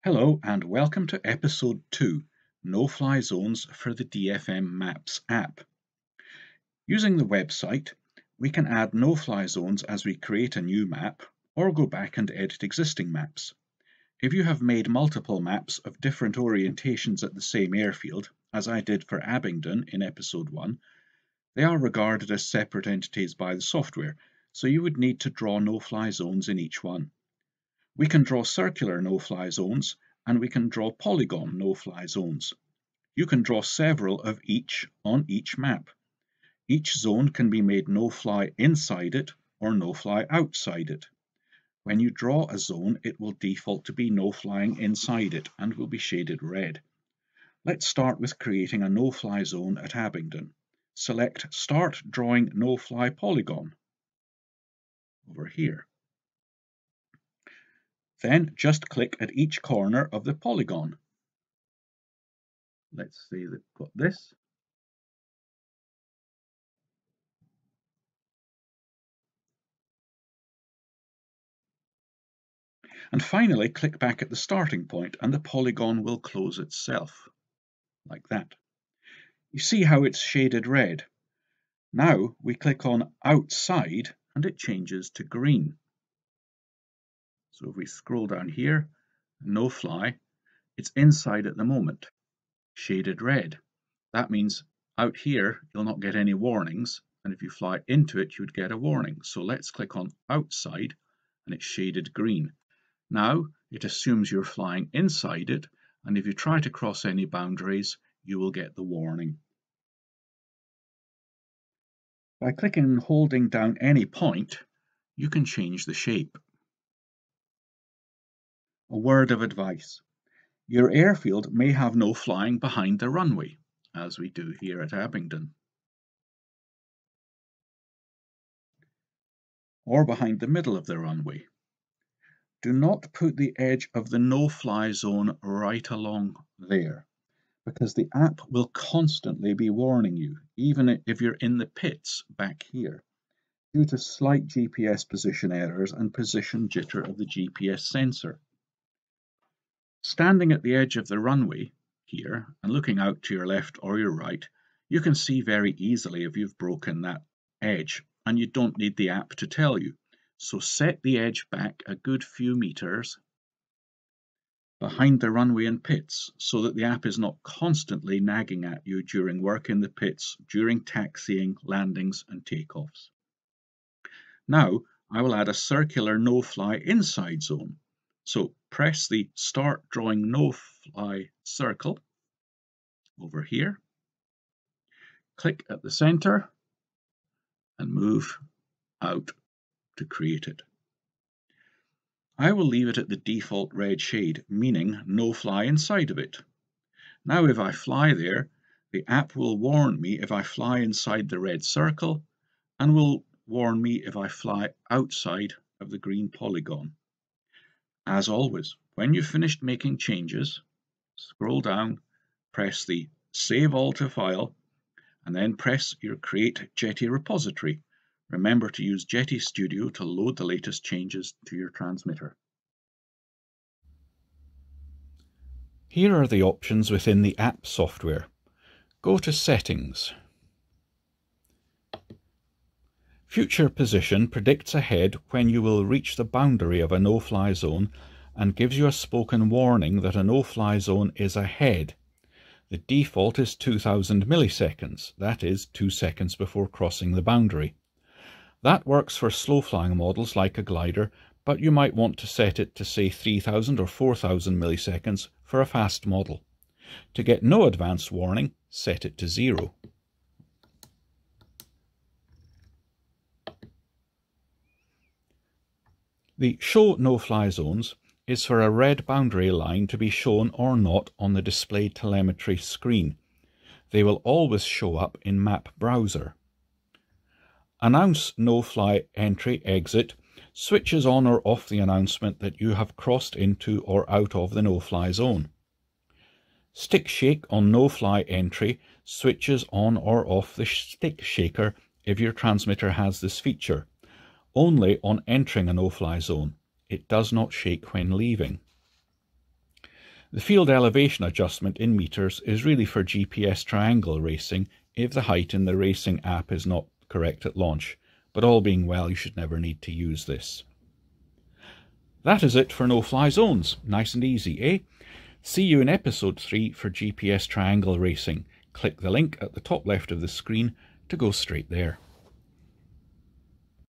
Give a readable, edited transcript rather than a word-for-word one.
Hello and welcome to episode 2, No-Fly Zones for the DFM Maps app. Using the website, we can add no-fly zones as we create a new map or go back and edit existing maps. If you have made multiple maps of different orientations at the same airfield, as I did for Abingdon in episode 1, they are regarded as separate entities by the software, so you would need to draw no-fly zones in each one. We can draw circular no-fly zones and we can draw polygon no-fly zones. You can draw several of each on each map. Each zone can be made no-fly inside it or no-fly outside it. When you draw a zone, it will default to be no-flying inside it and will be shaded red. Let's start with creating a no-fly zone at Abingdon. Select Start Drawing No-Fly Polygon over here. Then just click at each corner of the polygon. Let's say that we've got this. And finally, click back at the starting point and the polygon will close itself, like that. You see how it's shaded red. Now we click on Outside and it changes to green. So if we scroll down here, no fly, it's inside at the moment, shaded red. That means out here you'll not get any warnings, and if you fly into it you would get a warning. So let's click on Outside and it's shaded green. Now it assumes you're flying inside it, and if you try to cross any boundaries you will get the warning. By clicking and holding down any point, you can change the shape. A word of advice. Your airfield may have no flying behind the runway, as we do here at Abingdon, or behind the middle of the runway. Do not put the edge of the no-fly zone right along there, because the app will constantly be warning you, even if you're in the pits back here, due to slight GPS position errors and position jitter of the GPS sensor. Standing at the edge of the runway here and looking out to your left or your right, you can see very easily if you've broken that edge, and you don't need the app to tell you. So set the edge back a good few meters behind the runway and pits so that the app is not constantly nagging at you during work in the pits, during taxiing, landings and takeoffs. Now I will add a circular no-fly inside zone. So press the Start Drawing No-Fly circle over here, click at the center and move out to create it. I will leave it at the default red shade, meaning no fly inside of it. Now if I fly there, the app will warn me if I fly inside the red circle and will warn me if I fly outside of the green polygon. As always, when you've finished making changes, scroll down, press the Save All to File, and then press your Create Jeti repository. Remember to use Jeti Studio to load the latest changes to your transmitter. Here are the options within the app software. Go to Settings. Future Position predicts ahead when you will reach the boundary of a no-fly zone and gives you a spoken warning that a no-fly zone is ahead. The default is 2000 milliseconds, that is 2 seconds before crossing the boundary. That works for slow-flying models like a glider, but you might want to set it to say 3000 or 4000 milliseconds for a fast model. To get no advance warning, set it to 0. The Show No-Fly Zones is for a red boundary line to be shown or not on the display telemetry screen. They will always show up in Map Browser. Announce No-Fly Entry Exit switches on or off the announcement that you have crossed into or out of the no-fly zone. Stick Shake on No-Fly Entry switches on or off the stick shaker if your transmitter has this feature. Only on entering a no-fly zone. It does not shake when leaving. The field elevation adjustment in meters is really for GPS triangle racing if the height in the racing app is not correct at launch, but all being well, you should never need to use this. That is it for no-fly zones. Nice and easy, eh? See you in episode 3 for GPS triangle racing. Click the link at the top left of the screen to go straight there.